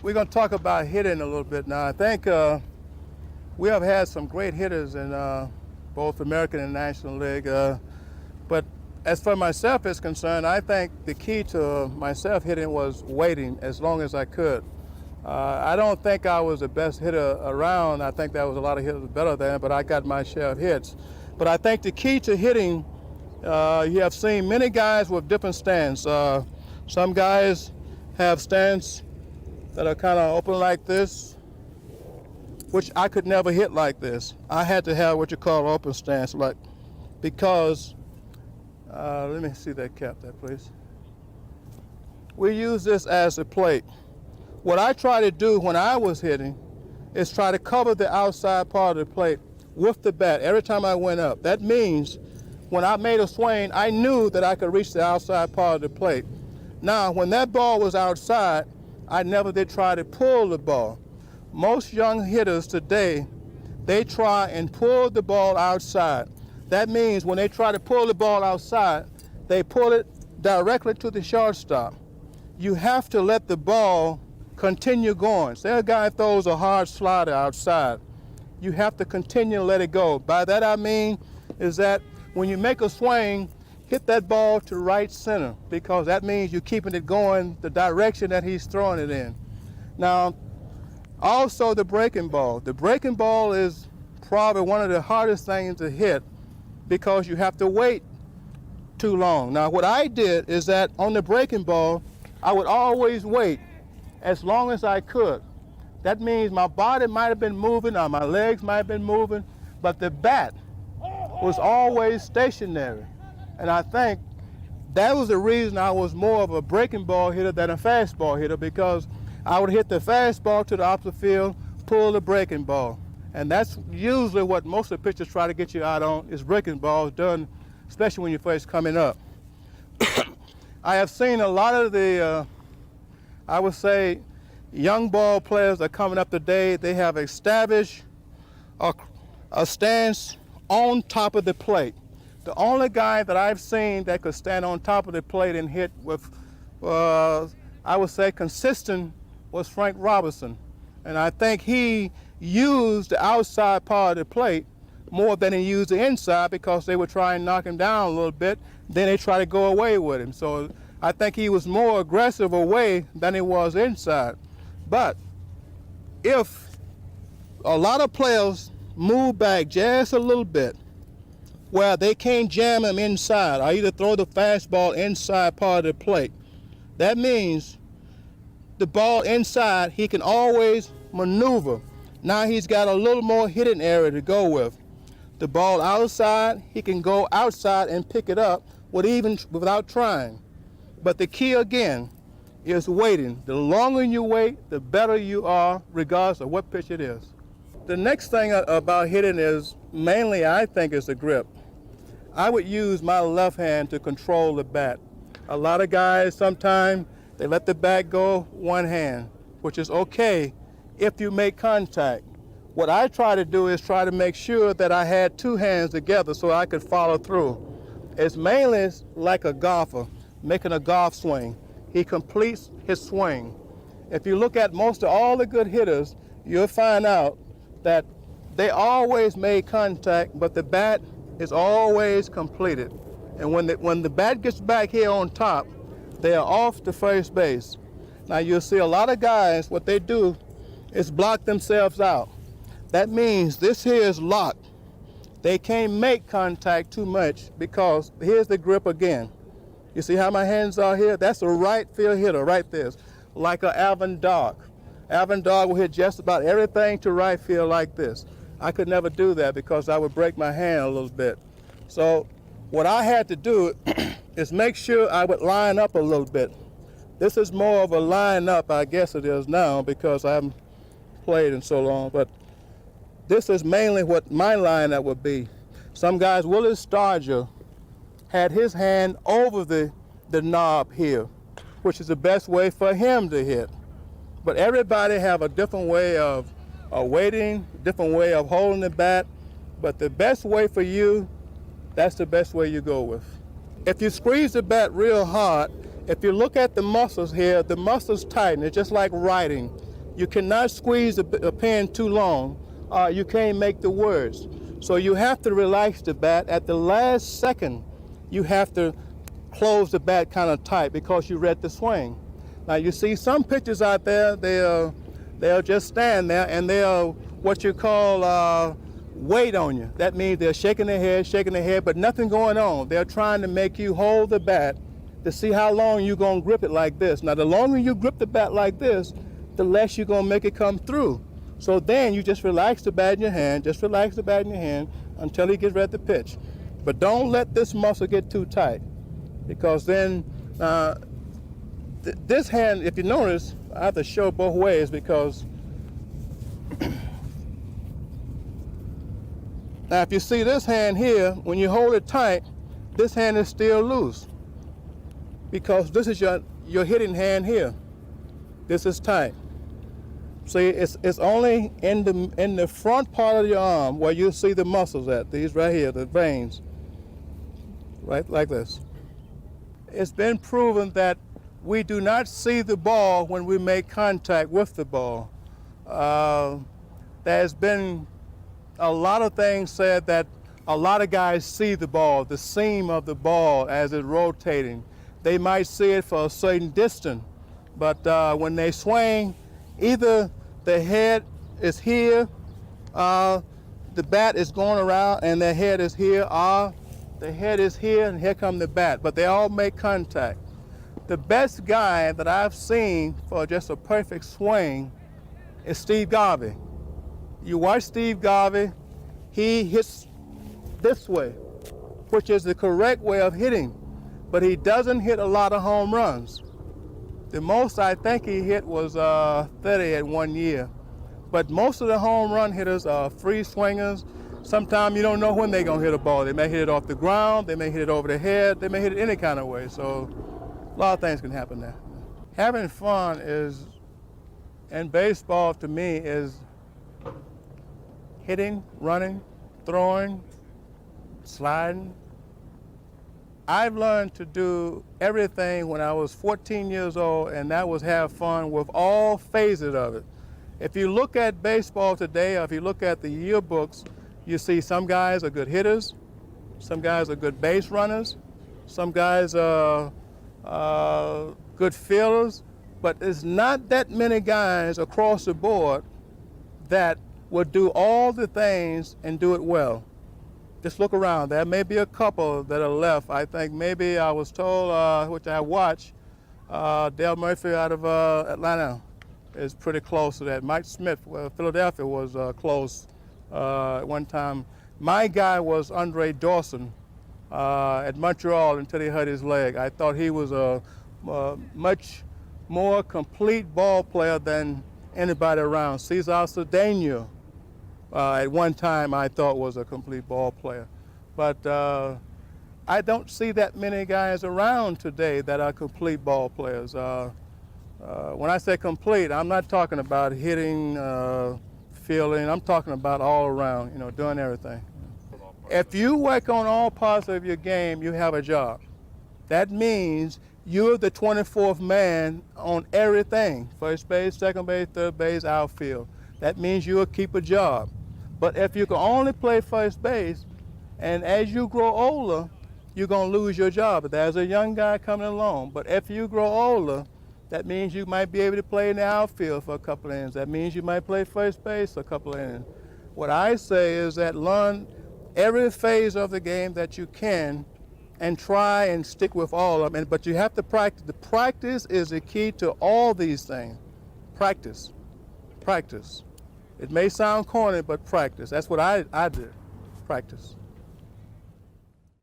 We're going to talk about hitting a little bit now. I think we have had some great hitters in both American and National League. But as for myself is concerned, I think the key to myself hitting was waiting as long as I could. I don't think I was the best hitter around. I think there was a lot of hitters better than, but I got my share of hits. But I think the key to hitting, you have seen many guys with different stance. Some guys have stance that are kind of open like this, which I could never hit like this. I had to have what you call open stance, like, because, let me see that cap there, please. We use this as a plate. What I try to do when I was hitting is try to cover the outside part of the plate with the bat every time I went up. That means when I made a swing, I knew that I could reach the outside part of the plate. Now, when that ball was outside, I never did try to pull the ball. Most young hitters today, they try and pull the ball outside. That means when they try to pull the ball outside, they pull it directly to the shortstop. You have to let the ball continue going. Say a guy throws a hard slider outside. You have to continue to let it go. By that I mean is that when you make a swing, hit that ball to right center, because that means you're keeping it going the direction that he's throwing it in. Now, also the breaking ball. The breaking ball is probably one of the hardest things to hit because you have to wait too long. Now, what I did is that on the breaking ball, I would always wait as long as I could. That means my body might have been moving or my legs might have been moving, but the bat was always stationary. And I think that was the reason I was more of a breaking ball hitter than a fastball hitter, because I would hit the fastball to the opposite field, pull the breaking ball. And that's usually what most of the pitchers try to get you out on, is breaking balls done, especially when you're first coming up. I have seen a lot of the, I would say, young ball players that are coming up today. They have established a stance on top of the plate. The only guy that I've seen that could stand on top of the plate and hit with, I would say, consistent, was Frank Robinson. And I think he used the outside part of the plate more than he used the inside, because they would try and knock him down a little bit, then they try to go away with him. So I think he was more aggressive away than he was inside. But if a lot of players move back just a little bit, where they can't jam him inside, or either throw the fastball inside part of the plate, that means the ball inside, he can always maneuver. Now he's got a little more hitting area to go with. The ball outside, he can go outside and pick it up without trying. But the key again is waiting. The longer you wait, the better you are, regardless of what pitch it is. The next thing about hitting is mainly, I think, is the grip. I would use my left hand to control the bat. A lot of guys, sometimes they let the bat go one hand, which is okay if you make contact. What I try to do is try to make sure that I had two hands together so I could follow through. It's mainly like a golfer making a golf swing. He completes his swing. If you look at most of all the good hitters, you'll find out that they always made contact, but the bat is always completed. And when the bat gets back here on top, they are off to first base. Now you'll see a lot of guys, what they do is block themselves out. That means this here is locked. They can't make contact too much, because here's the grip again. You see how my hands are here? That's a right field hitter right there, like an Alvin Dog. Alvin Dog will hit just about everything to right field like this. I could never do that because I would break my hand a little bit. So what I had to do is make sure I would line up a little bit. This is more of a line up, I guess it is now, because I haven't played in so long, but this is mainly what my lineup would be. Some guys, Willie Starger had his hand over the knob here, which is the best way for him to hit. But everybody have a different way of waiting, different way of holding the bat, but the best way for you, that's the best way you go with. If you squeeze the bat real hard, if you look at the muscles here, the muscles tighten. It's just like writing. You cannot squeeze the pen too long. You can't make the words. So you have to relax the bat. At the last second, you have to close the bat kind of tight because you read the swing. Now you see some pitchers out there, they'll just stand there and they'll what you call wait on you. That means they're shaking their head, but nothing going on. They're trying to make you hold the bat to see how long you're gonna grip it like this. Now the longer you grip the bat like this, the less you're gonna make it come through. So then you just relax the bat in your hand, until he gets ready to pitch. But don't let this muscle get too tight, because then this hand, if you notice, I have to show both ways because now if you see this hand here, when you hold it tight, this hand is still loose because this is your hitting hand here. This is tight. See, it's only in the front part of your arm where you see the muscles at, these right here, the veins, right like this. It's been proven that we do not see the ball when we make contact with the ball. There's been a lot of things said that a lot of guys see the ball, the seam of the ball as it's rotating. They might see it for a certain distance, but when they swing, either the head is here, the bat is going around and the head is here, or the head is here and here come the bat, but they all make contact. The best guy that I've seen for just a perfect swing is Steve Garvey. You watch Steve Garvey, he hits this way, which is the correct way of hitting, but he doesn't hit a lot of home runs. The most I think he hit was 30 at 1 year. But most of the home run hitters are free swingers. Sometimes you don't know when they're gonna hit a ball. They may hit it off the ground, they may hit it over the head, they may hit it any kind of way. So a lot of things can happen there. Having fun in baseball to me is hitting, running, throwing, sliding. I've learned to do everything when I was 14 years old, and that was have fun with all phases of it. If you look at baseball today, or if you look at the yearbooks, you see some guys are good hitters, some guys are good base runners, some guys are good fielders, but there's not that many guys across the board that would do all the things and do it well. Just look around. There may be a couple that are left. I think maybe I was told, which I watched, Dale Murphy out of Atlanta is pretty close to that. Mike Smith, Philadelphia was close at one time. My guy was Andre Dawson at Montreal until he hurt his leg. I thought he was a much more complete ball player than anybody around. Cesar Cedeno, at one time I thought was a complete ball player. But I don't see that many guys around today that are complete ball players. When I say complete, I'm not talking about hitting, fielding, I'm talking about all around, doing everything. If you work on all parts of your game, you have a job. That means you're the 24th man on everything, first base, second base, third base, outfield. That means you'll keep a job. But if you can only play first base, and as you grow older, you're gonna lose your job. But there's a young guy coming along. But if you grow older, that means you might be able to play in the outfield for a couple of innings. That means you might play first base for a couple of innings. What I say is that learn every phase of the game that you can and try and stick with all of them. But you have to practice. The practice is the key to all these things. Practice, practice. It may sound corny, but practice. That's what I did, practice.